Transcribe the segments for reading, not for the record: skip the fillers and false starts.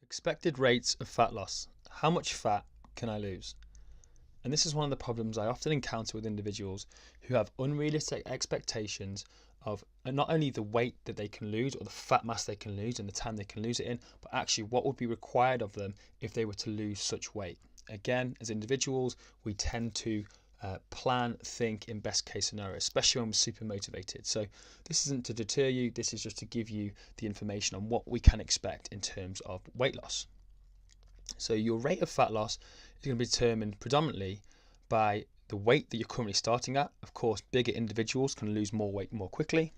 Expected rates of fat loss. How much fat can I lose? And this is one of the problems I often encounter with individuals who have unrealistic expectations of not only the weight that they can lose or the fat mass they can lose and the time they can lose it in, but actually what would be required of them if they were to lose such weight. Again, as individuals, we tend to plan, think in best case scenario, especially when we're super motivated. So this isn't to deter you, this is just to give you the information on what we can expect in terms of weight loss. So your rate of fat loss is going to be determined predominantly by the weight that you're currently starting at. Of course, bigger individuals can lose more weight more quickly.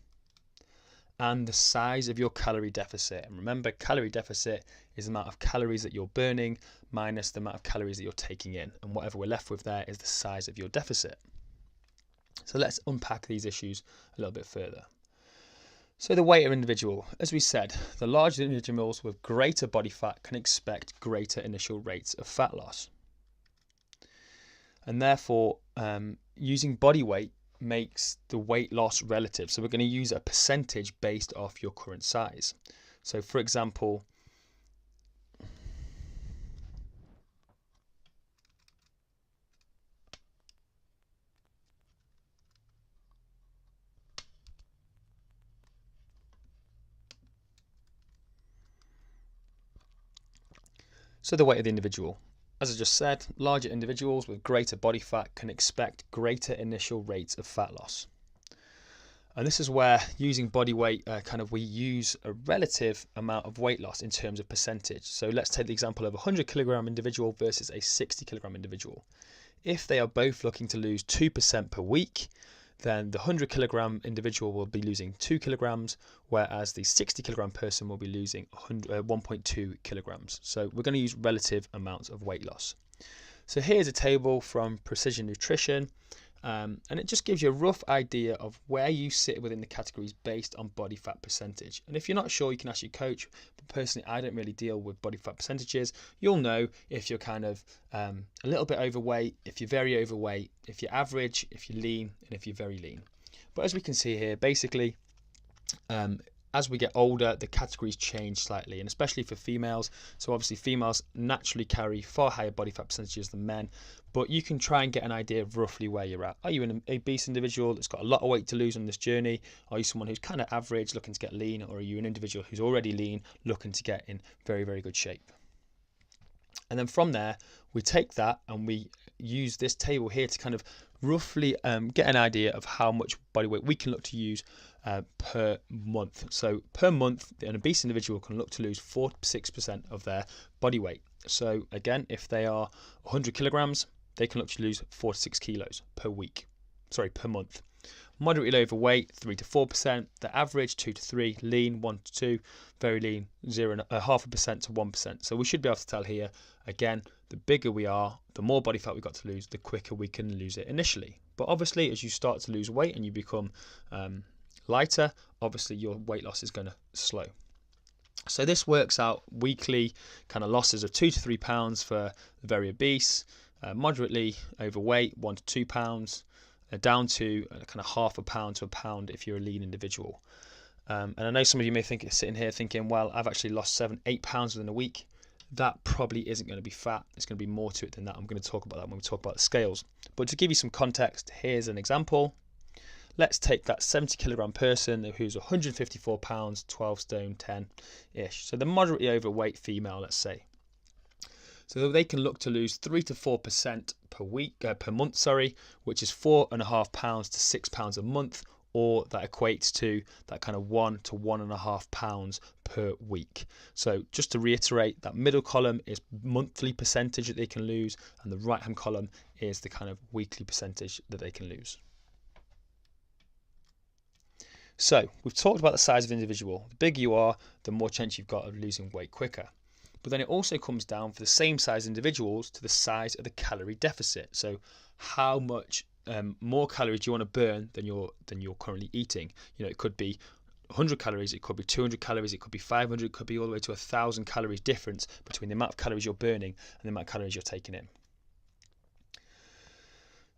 And the size of your calorie deficit. And remember, calorie deficit is the amount of calories that you're burning minus the amount of calories that you're taking in. And whatever we're left with there is the size of your deficit. So let's unpack these issues a little bit further. So the weight of individual, as we said, the larger individuals with greater body fat can expect greater initial rates of fat loss. And therefore, using body weight makes the weight loss relative. So we're going to use a percentage based off your current size. So for example, the weight of the individual. As I just said, larger individuals with greater body fat can expect greater initial rates of fat loss. And this is where using body weight, we use a relative amount of weight loss in terms of percentage. So let's take the example of a 100 kilogram individual versus a 60 kilogram individual. If they are both looking to lose 2% per week, then the 100 kilogram individual will be losing 2 kilograms, whereas the 60 kilogram person will be losing 1.2 kilograms. So we're going to use relative amounts of weight loss. So here's a table from Precision Nutrition, and it just gives you a rough idea of where you sit within the categories based on body fat percentage. And if you're not sure, you can ask your coach. But personally, I don't really deal with body fat percentages. You'll know if you're kind of a little bit overweight, if you're very overweight, if you're average, if you're lean, and if you're very lean. But as we can see here, basically, as we get older, the categories change slightly, and especially for females. So obviously females naturally carry far higher body fat percentages than men, but you can try and get an idea of roughly where you're at. Are you an obese individual that's got a lot of weight to lose on this journey? Are you someone who's kind of average looking to get lean? Or are you an individual who's already lean looking to get in very, very good shape? And then from there, we take that and we use this table here to kind of roughly get an idea of how much body weight we can look to use per month. So per month, an obese individual can look to lose 4 to 6% of their body weight. So again, if they are 100 kilograms, they can look to lose 4 to 6 kilos per month. Moderately overweight, 3 to 4%. The average, 2 to 3. Lean, 1 to 2. Very lean, 0.5% to 1%. So we should be able to tell here, again, the bigger we are, the more body fat we've got to lose, the quicker we can lose it initially. But obviously, as you start to lose weight and you become lighter, obviously your weight loss is going to slow. So this works out weekly kind of losses of 2 to 3 pounds for the very obese, moderately overweight, 1 to 2 pounds, down to kind of half a pound to a pound if you're a lean individual. And I know some of you may think sitting here thinking, well, I've actually lost 7-8 pounds within a week. That probably isn't going to be fat. It's going to be more to it than that. I'm going to talk about that when we talk about the scales. But to give you some context, here's an example. Let's take that 70 kilogram person who's 154 pounds, 12 stone, 10-ish. So the moderately overweight female, let's say. So they can look to lose 3 to 4% per month, which is 4.5 pounds to 6 pounds a month, or that equates to that kind of 1 to 1.5 pounds per week. So just to reiterate, that middle column is monthly percentage that they can lose, and the right hand column is the kind of weekly percentage that they can lose. So we've talked about the size of the individual. The bigger you are, the more chance you've got of losing weight quicker. But then it also comes down for the same size individuals to the size of the calorie deficit. So how much more calories do you want to burn than you're currently eating? You know, it could be 100 calories, it could be 200 calories, it could be 500, it could be all the way to 1,000 calories difference between the amount of calories you're burning and the amount of calories you're taking in.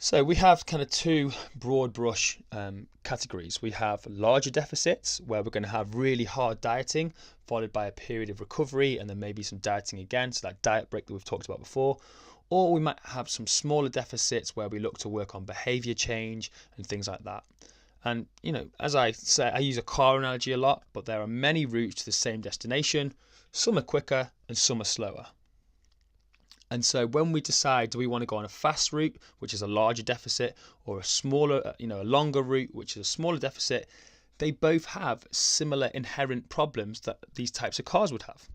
So we have kind of two broad brush categories. We have larger deficits where we're going to have really hard dieting followed by a period of recovery and then maybe some dieting again, so that diet break that we've talked about before. Or we might have some smaller deficits where we look to work on behavior change and things like that. And, as I say, I use a car analogy a lot, but there are many routes to the same destination. Some are quicker and some are slower. And so when we decide, do we want to go on a fast route, which is a larger deficit, or a smaller, a longer route, which is a smaller deficit, they both have similar inherent problems that these types of cars would have.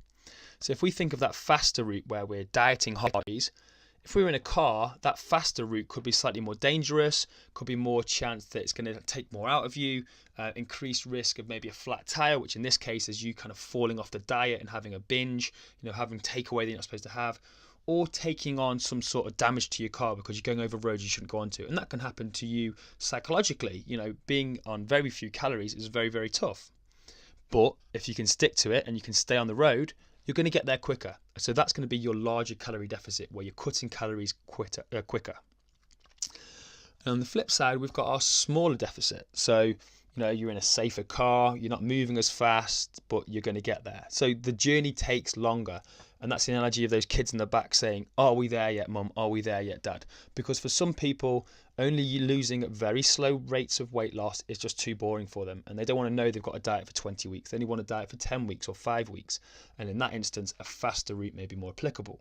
So if we think of that faster route where we're dieting hobbies, if we were in a car, that faster route could be slightly more dangerous, could be more chance that it's going to take more out of you, increased risk of maybe a flat tire, which in this case is you kind of falling off the diet and having a binge, having takeaway that you're not supposed to have, or taking on some sort of damage to your car because you're going over roads you shouldn't go onto. And that can happen to you psychologically. Being on very few calories is very, very tough. But if you can stick to it and you can stay on the road, you're going to get there quicker. So that's going to be your larger calorie deficit where you're cutting calories quicker. And on the flip side, we've got our smaller deficit. So, you're in a safer car, you're not moving as fast, but you're going to get there. So the journey takes longer. And that's the analogy of those kids in the back saying, are we there yet, Mum? Are we there yet, Dad? Because for some people, only losing at very slow rates of weight loss is just too boring for them. And they don't want to know they've got a diet for 20 weeks. They only want a diet for 10 weeks or 5 weeks. And in that instance, a faster route may be more applicable.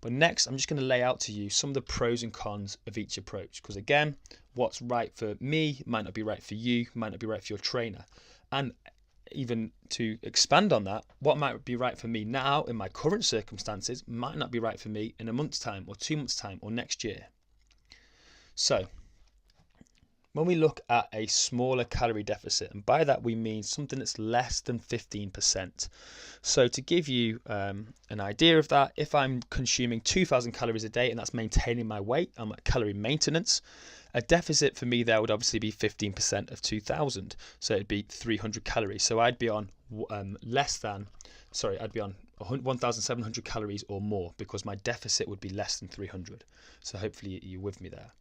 But next, I'm just going to lay out to you some of the pros and cons of each approach. Because again, what's right for me might not be right for you, might not be right for your trainer. And even to expand on that, what might be right for me now in my current circumstances might not be right for me in a month's time or 2 months' time or next year. So when we look at a smaller calorie deficit, and by that we mean something that's less than 15%. So to give you an idea of that, if I'm consuming 2,000 calories a day and that's maintaining my weight, I'm at calorie maintenance, a deficit for me there would obviously be 15% of 2,000. So it'd be 300 calories. So I'd be on I'd be on 1,700 calories or more because my deficit would be less than 300. So hopefully you're with me there.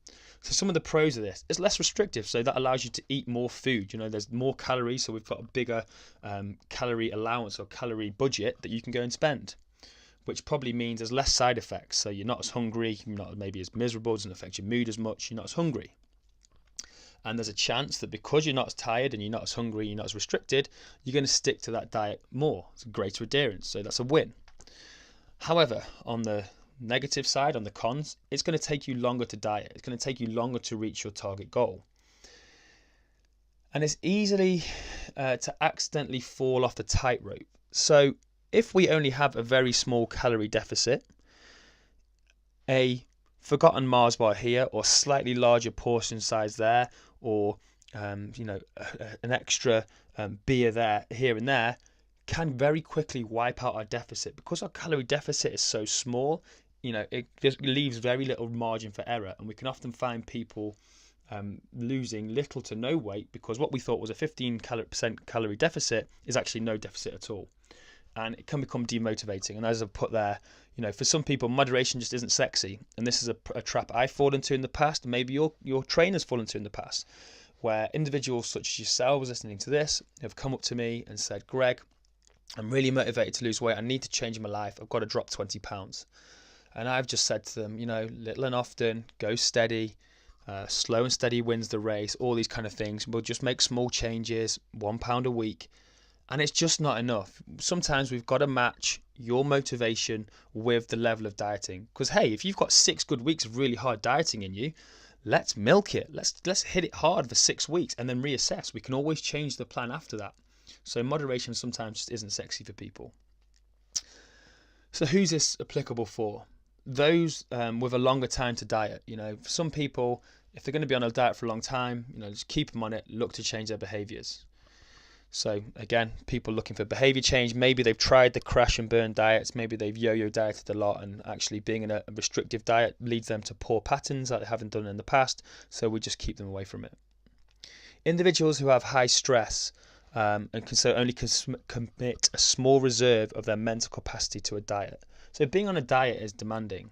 So some of the pros of this, it's less restrictive. So that allows you to eat more food. There's more calories. So we've got a bigger calorie allowance or calorie budget that you can go and spend, which probably means there's less side effects. So you're not as hungry, you're not maybe as miserable, doesn't affect your mood as much, you're not as hungry. And there's a chance that because you're not as tired and you're not as hungry, you're not as restricted, you're going to stick to that diet more. It's a greater adherence. So that's a win. However, on the negative side, on the cons, it's going to take you longer to diet. It's going to take you longer to reach your target goal. And it's easily to accidentally fall off the tightrope. So if we only have a very small calorie deficit, a forgotten Mars bar here or slightly larger portion size there, or an extra beer there, here and there, can very quickly wipe out our deficit. Because our calorie deficit is so small, it just leaves very little margin for error, and we can often find people losing little to no weight because what we thought was a 15% calorie deficit is actually no deficit at all. And it can become demotivating. And as I've put there, for some people, moderation just isn't sexy. And this is a trap I've fallen into in the past, and maybe your trainer's fallen into in the past, where individuals such as yourselves listening to this have come up to me and said, Greg, I'm really motivated to lose weight. I need to change my life. I've got to drop 20 pounds. And I've just said to them, little and often, go steady, slow and steady wins the race, all these kind of things. We'll just make small changes, £1 a week. And it's just not enough. Sometimes we've got to match your motivation with the level of dieting. Because, hey, if you've got 6 good weeks of really hard dieting in you, let's milk it. Let's hit it hard for 6 weeks and then reassess. We can always change the plan after that. So moderation sometimes just isn't sexy for people. So who's this applicable for? Those with a longer time to diet. For some people, if they're going to be on a diet for a long time, just keep them on it, look to change their behaviors. So again, people looking for behavior change, maybe they've tried the crash and burn diets, maybe they've yo-yo dieted a lot, and actually being in a restrictive diet leads them to poor patterns that they haven't done in the past, so we just keep them away from it. Individuals who have high stress and can only commit a small reserve of their mental capacity to a diet. So being on a diet is demanding.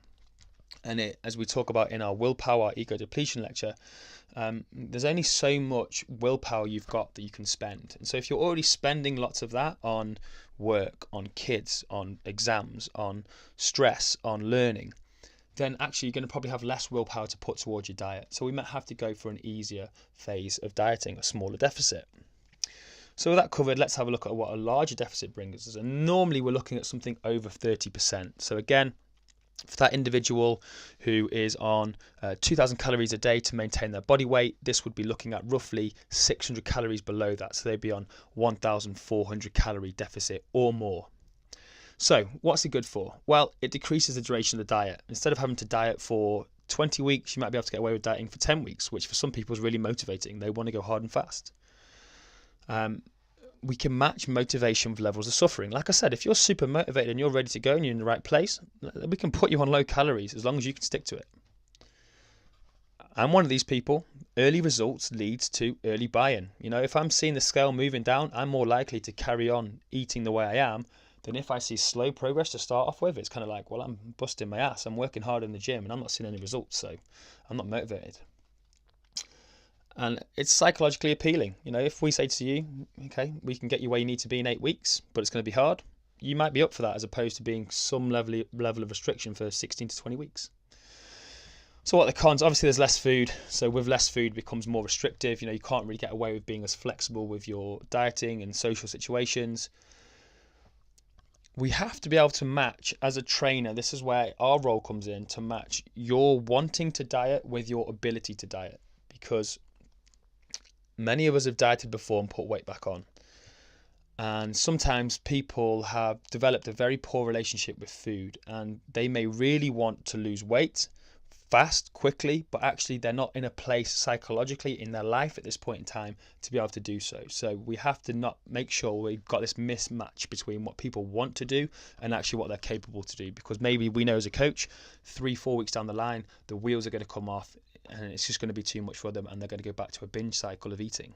And as we talk about in our willpower ego depletion lecture, there's only so much willpower you've got that you can spend. And so if you're already spending lots of that on work, on kids, on exams, on stress, on learning, then actually you're going to probably have less willpower to put towards your diet. So we might have to go for an easier phase of dieting, a smaller deficit. So with that covered, let's have a look at what a larger deficit brings us. And normally we're looking at something over 30%. So again, for that individual who is on 2,000 calories a day to maintain their body weight, this would be looking at roughly 600 calories below that. So they'd be on 1,400 calorie deficit or more. So what's it good for? Well, it decreases the duration of the diet. Instead of having to diet for 20 weeks, you might be able to get away with dieting for 10 weeks, which for some people is really motivating. They want to go hard and fast. We can match motivation with levels of suffering. Like I said, if you're super motivated and you're ready to go and you're in the right place, we can put you on low calories as long as you can stick to it. I'm one of these people. Early results leads to early buy-in. You know, if I'm seeing the scale moving down, I'm more likely to carry on eating the way I am than if I see slow progress to start off with. It's kind of like, well, I'm busting my ass. I'm working hard in the gym and I'm not seeing any results, so I'm not motivated. And it's psychologically appealing. You know, if we say to you, okay, we can get you where you need to be in 8 weeks, but it's going to be hard, you might be up for that as opposed to being some level of restriction for 16 to 20 weeks. So what are the cons? Obviously, there's less food. So with less food, it becomes more restrictive. You know, you can't really get away with being as flexible with your dieting and social situations. We have to be able to match as a trainer. This is where our role comes in, to match your wanting to diet with your ability to diet, because many of us have dieted before and put weight back on. And sometimes people have developed a very poor relationship with food, and they may really want to lose weight fast, quickly, but actually they're not in a place psychologically in their life at this point in time to be able to do so. So we have to not make sure we've got this mismatch between what people want to do and actually what they're capable to do, because maybe we know as a coach 3-4 weeks down the line the wheels are going to come off and it's just going to be too much for them and they're going to go back to a binge cycle of eating.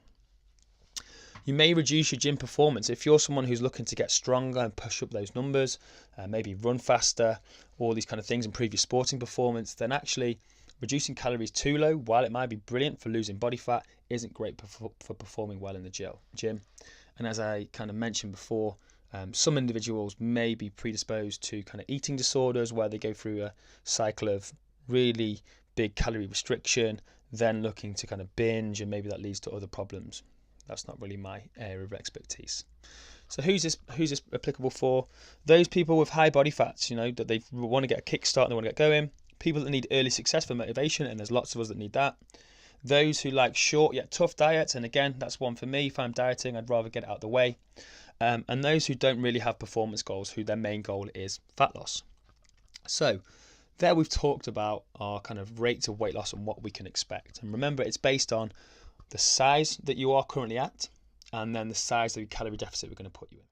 You may reduce your gym performance. If you're someone who's looking to get stronger and push up those numbers, maybe run faster, all these kind of things, improve your sporting performance, then actually reducing calories too low, while it might be brilliant for losing body fat, isn't great for performing well in the gym. And as I kind of mentioned before, some individuals may be predisposed to kind of eating disorders where they go through a cycle of really big calorie restriction, then looking to kind of binge, and maybe that leads to other problems. That's not really my area of expertise. So who's this applicable for? Those people with high body fats, you know, that they want to get a kickstart and they want to get going. People that need early success for motivation, and there's lots of us that need that. Those who like short yet tough diets, and again, that's one for me. If I'm dieting, I'd rather get it out of the way. And those who don't really have performance goals, who their main goal is fat loss. So there we've talked about our kind of rates of weight loss and what we can expect. And remember, it's based on the size that you are currently at, and then the size of the calorie deficit we're going to put you in.